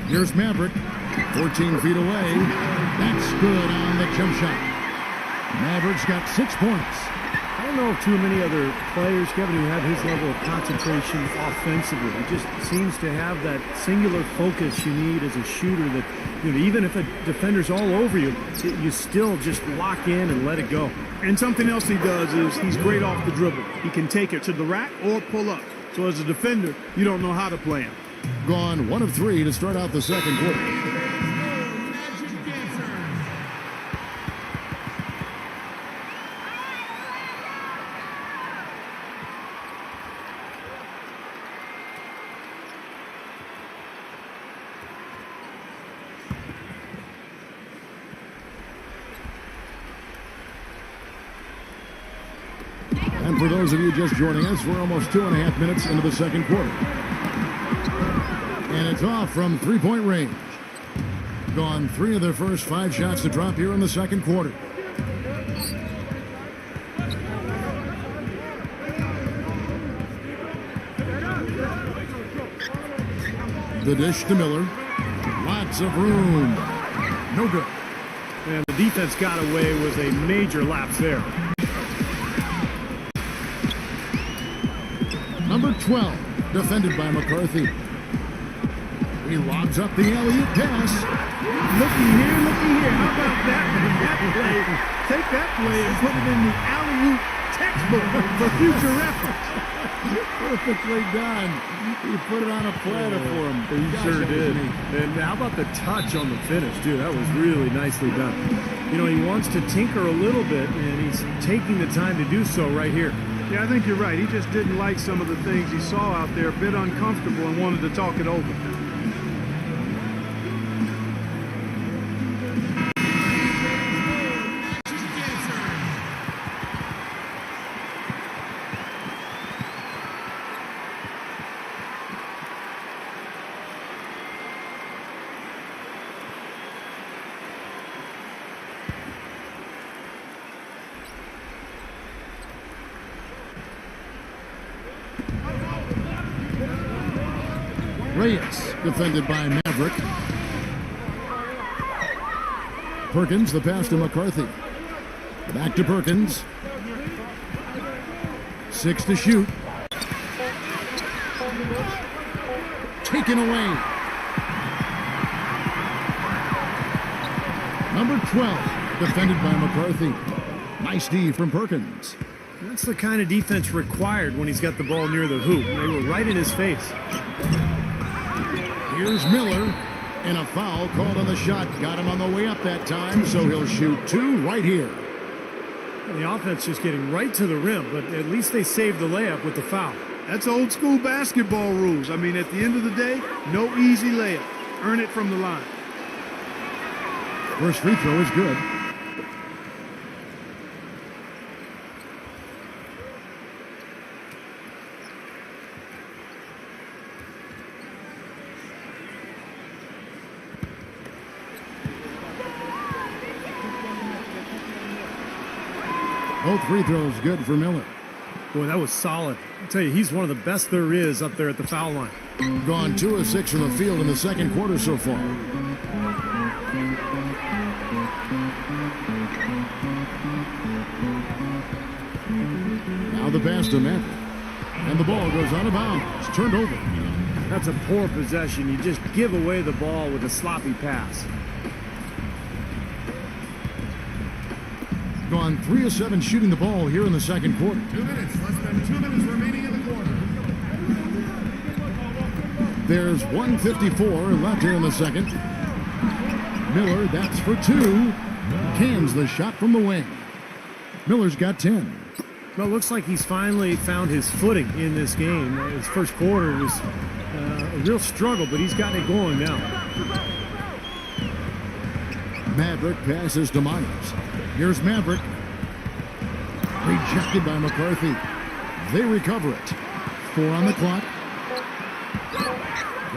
Speaker 2: Here's Maverick, 14 feet away. That's good on the jump shot. Maverick's got 6 points.
Speaker 4: I don't know of too many other players, Kevin, who have his level of concentration offensively. He just seems to have that singular focus you need as a shooter that, you know, even if a defender's all over you, you still just lock in and let it go.
Speaker 3: And something else he does is he's great off the dribble. He can take it to the rack or pull up. So as a defender, you don't know how to play him.
Speaker 2: Gone 1 of 3 to start out the second quarter. And for those of you just joining us, we're almost 2.5 minutes into the second quarter. And it's off from three-point range. Gone 3 of their first 5 shots to drop here in the second quarter. The dish to Miller. Lots of room. No good.
Speaker 4: And the defense got away with a major lapse there.
Speaker 2: Number 12, defended by McCarthy. He lobs up the alley-oop pass.
Speaker 3: Looky here, looky here. How about that? That play, take that play and put it in the alley-oop textbook for future reference.
Speaker 2: Perfectly done. He put it on a platter for him.
Speaker 4: He sure did. And how about the touch on the finish, too? That was really nicely done. You know, he wants to tinker a little bit, and he's taking the time to do so right here.
Speaker 3: Yeah, I think you're right. He just didn't like some of the things he saw out there, a bit uncomfortable, and wanted to talk it over.
Speaker 2: Reyes, defended by Maverick. Perkins, the pass to McCarthy. Back to Perkins. 6 to shoot. Taken away. Number 12, defended by McCarthy. Nice D from Perkins.
Speaker 4: That's the kind of defense required when he's got the ball near the hoop. They were right in his face.
Speaker 2: Here's Miller, and a foul called on the shot. Got him on the way up that time, so he'll shoot 2 right here.
Speaker 4: The offense just getting right to the rim, but at least they saved the layup with the foul.
Speaker 3: That's old school basketball rules. I mean, at the end of the day, no easy layup. Earn it from the line.
Speaker 2: First free throw is good. Both free throws good for Miller.
Speaker 4: Boy, that was solid. I'll tell you, he's one of the best there is up there at the foul line.
Speaker 2: Gone 2 of 6 from the field in the second quarter so far. Now the pass to Maverick. And the ball goes out of bounds. Turned over.
Speaker 4: That's a poor possession. You just give away the ball with a sloppy pass.
Speaker 2: Gone 3 of 7 shooting the ball here in the second quarter.
Speaker 6: 2 minutes, less than 2 minutes remaining in the quarter.
Speaker 2: There's 1:54 left here in the second. Miller, that's for 2. Cans the shot from the wing. Miller's got 10.
Speaker 4: Well, it looks like he's finally found his footing in this game. His first quarter was a real struggle, but he's gotten it going now.
Speaker 2: Maverick passes to Myers. Here's Maverick. Rejected by McCarthy. They recover it. 4 on the clock.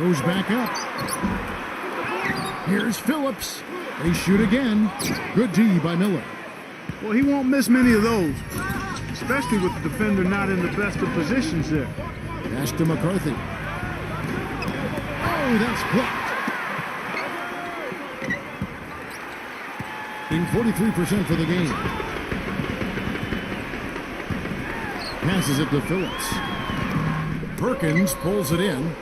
Speaker 2: Goes back up. Here's Phillips. They shoot again. Good D by Miller.
Speaker 3: Well, he won't miss many of those, especially with the defender not in the best of positions there.
Speaker 2: Pass to McCarthy. Oh, that's blocked. Being 43% for the game. Passes it to Phillips. Perkins pulls it in.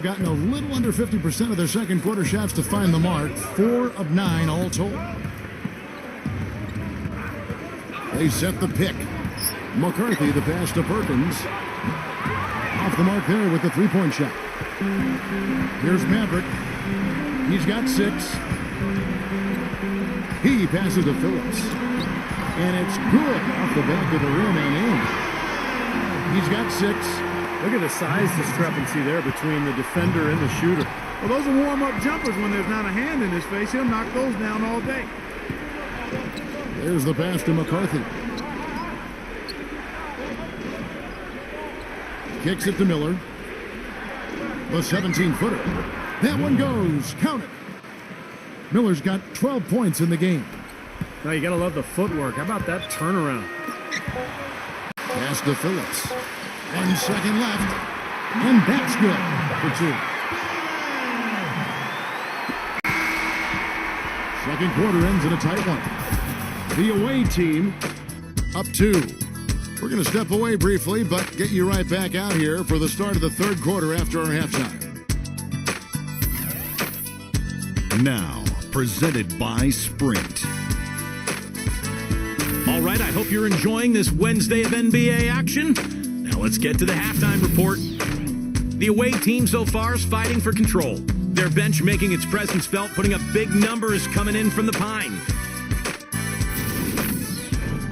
Speaker 2: Gotten a little under 50% of their second quarter shots to find the mark. 4 of 9 all told. They set the pick. McCarthy, the pass to Perkins. Off the mark there with the three-point shot. Here's Maverick. He's got 6. He passes to Phillips. And it's good off the back of the rim and in. He's got 6.
Speaker 4: Look at the size discrepancy there between the defender and the shooter.
Speaker 3: Well, those are warm-up jumpers. When there's not a hand in his face, he'll knock those down all day.
Speaker 2: There's the pass to McCarthy. Kicks it to Miller. The 17-footer. That one goes. Count it. Miller's got 12 points in the game.
Speaker 4: Now you gotta love the footwork. How about that turnaround?
Speaker 2: Pass to Phillips. 1 second left. And that's good for 2. Second quarter ends in a tight one. The away team up 2. We're going to step away briefly, but get you right back out here for the start of the third quarter after our halftime.
Speaker 7: Now, presented by Sprint.
Speaker 1: All right, I hope you're enjoying this Wednesday of NBA action. Now let's get to the halftime report. The away team so far is fighting for control. Their bench making its presence felt, putting up big numbers coming in from the Pine.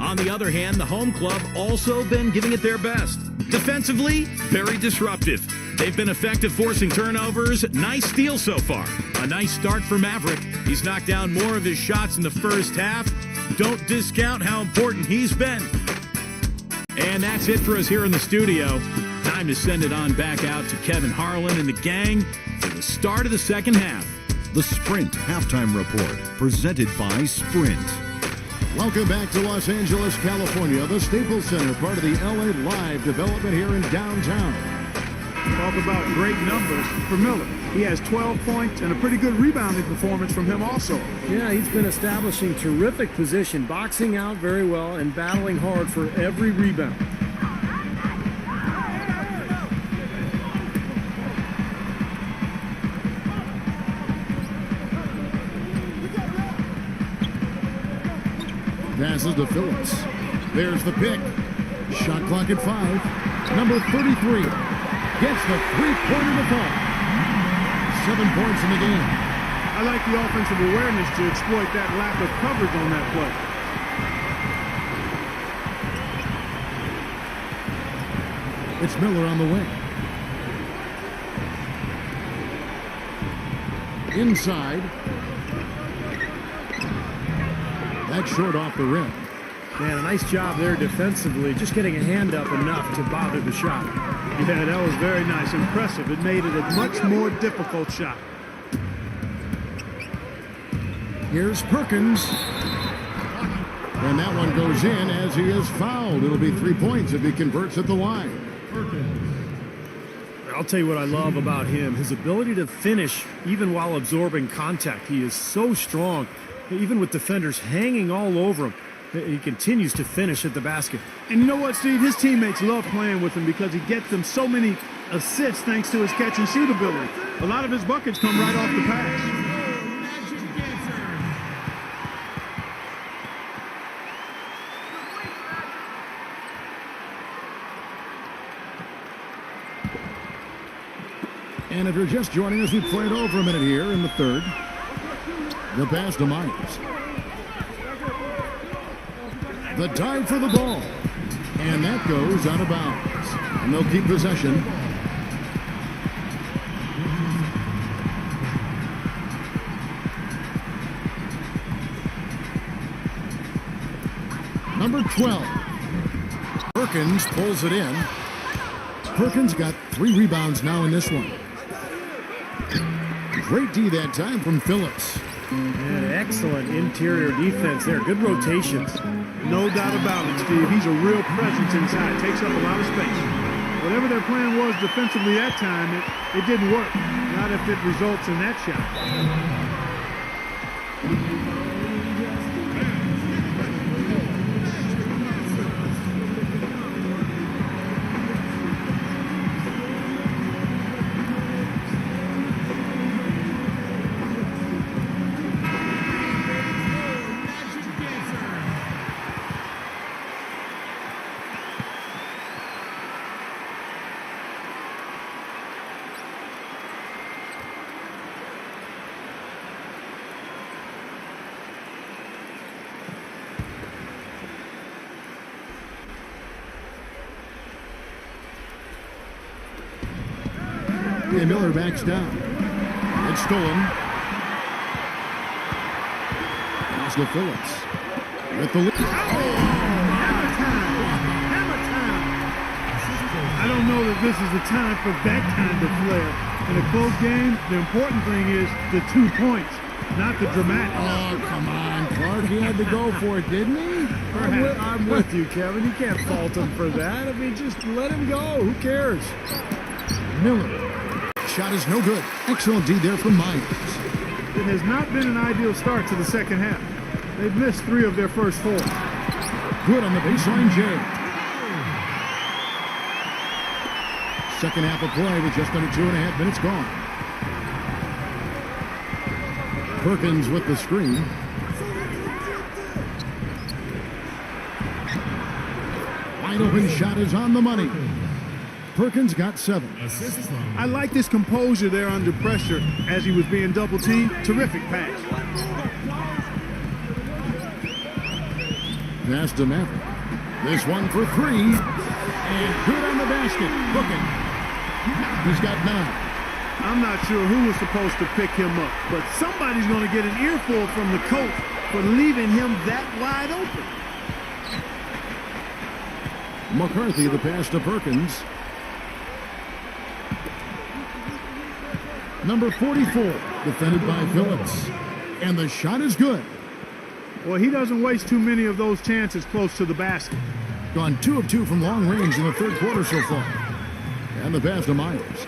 Speaker 1: On the other hand, the home club also been giving it their best. Defensively, very disruptive. They've been effective forcing turnovers. Nice steal so far. A nice start for Maverick. He's knocked down more of his shots in the first half. Don't discount how important he's been. And that's it for us here in the studio. Time to send it on back out to Kevin Harlan and the gang for the start of the second half.
Speaker 7: The Sprint Halftime Report, presented by Sprint.
Speaker 2: Welcome back to Los Angeles, California, the Staples Center, part of the LA Live development here in downtown.
Speaker 3: Talk about great numbers for Miller. He has 12 points and a pretty good rebounding performance from him also.
Speaker 4: Yeah, he's been establishing terrific position, boxing out very well, and battling hard for every rebound.
Speaker 2: Passes to Phillips. There's the pick. Shot clock at 5. Number 33 gets the three-pointer to fall. 7 points in the game.
Speaker 3: I like the offensive awareness to exploit that lack of coverage on that play.
Speaker 2: It's Miller on the wing. Inside. That's short off the rim.
Speaker 4: Man, a nice job there defensively, just getting a hand up enough to bother the shot.
Speaker 3: Yeah, that was very nice, impressive. It made it a much more difficult shot.
Speaker 2: Here's Perkins. And that one goes in as he is fouled. It'll be 3 points if he converts at the line.
Speaker 4: I'll tell you what I love about him, his ability to finish even while absorbing contact. He is so strong, even with defenders hanging all over him. He continues to finish at the basket.
Speaker 3: And you know what, Steve? His teammates love playing with him because he gets them so many assists thanks to his catch and shoot ability. A lot of his buckets come right off the pass.
Speaker 2: And if you're just joining us, we played over a minute here in the third. The pass to Myers. The dive for the ball. And that goes out of bounds. And they'll keep possession. Number 12. Perkins pulls it in. Perkins got 3 rebounds now in this one. Great D that time from Phillips.
Speaker 4: And excellent interior defense there. Good rotations.
Speaker 3: No doubt about it, Steve. He's a real presence inside. Takes up a lot of space. Whatever their plan was defensively that time, it didn't work. Not if it results in that shot.
Speaker 2: And Miller backs down. It's stolen. Pass to Phillips. With the lead.
Speaker 3: Hammer time! I don't know that this is the time for that kind of flair. In a close game, the important thing is the 2 points, not the dramatic.
Speaker 2: Oh, come on, Clark. He had to go for it, didn't he?
Speaker 4: I'm with you, Kevin. You can't fault him for that. I mean, just let him go. Who cares?
Speaker 2: Miller. Shot is no good. Excellent D there from Myers.
Speaker 3: It has not been an ideal start to the second half. They've missed 3 of their first 4.
Speaker 2: Good on the baseline, JAYR. Second half of play with just under 2.5 minutes gone. Perkins with the screen. Wide open shot is on the money. Perkins got 7.
Speaker 3: I like this composure there under pressure as he was being double teamed. Terrific pass.
Speaker 2: Pass to Maverick. This one for 3. And good on the basket. Looking. He's got 9.
Speaker 3: I'm not sure who was supposed to pick him up, but somebody's going to get an earful from the coach for leaving him that wide open.
Speaker 2: McCarthy, the pass to Perkins. Number 44, defended by Phillips. And the shot is good.
Speaker 3: Well, he doesn't waste too many of those chances close to the basket.
Speaker 2: Gone 2 of 2 from long range in the third quarter so far. And the pass to Myers.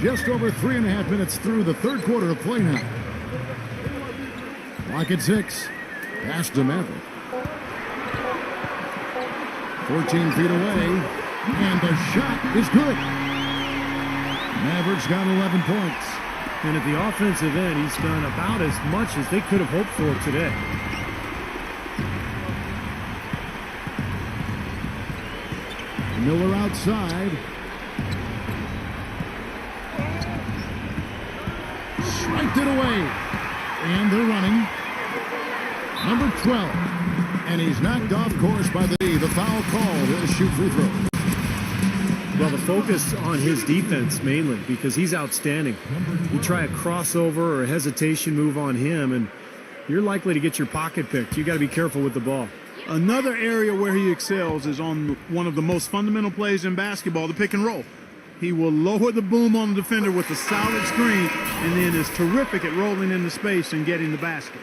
Speaker 2: Just over 3.5 minutes through the third quarter of play now. Clock at 6. Pass to Maverick. 14 feet away. And the shot is good. Mavericks got 11 points.
Speaker 4: And at the offensive end, he's done about as much as they could have hoped for today.
Speaker 2: Miller outside. Swiped it away. And they're running. Number 12. And he's knocked off course by the foul call. He'll shoot free throw.
Speaker 4: Well, the focus on his defense mainly because he's outstanding. You try a crossover or a hesitation move on him, and you're likely to get your pocket picked. You got to be careful with the ball.
Speaker 3: Another area where he excels is on one of the most fundamental plays in basketball, the pick and roll. He will lower the boom on the defender with a solid screen and then is terrific at rolling into space and getting the basket.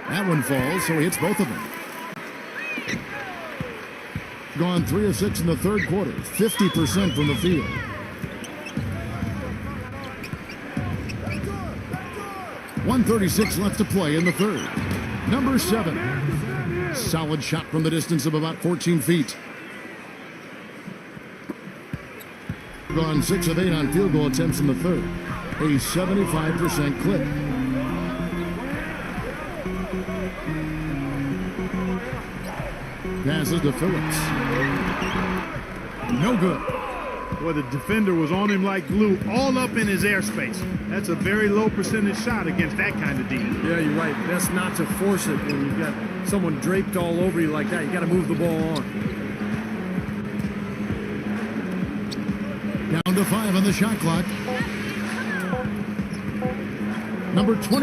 Speaker 2: That one falls, so he hits both of them. Gone 3 of 6 in the third quarter, 50% from the field. .136 left to play in the third. Number 7. Solid shot from the distance of about 14 feet. Gone 6 of 8 on field goal attempts in the third. A 75% clip. Passes to Phillips. No good.
Speaker 3: where the defender was on him like glue, all up in his airspace. That's a very low percentage shot against that kind of defense.
Speaker 4: Yeah, you're right. Best not to force it when you've got someone draped all over you like that. You got to move the ball on.
Speaker 2: Down to 5 on the shot clock. Number 20.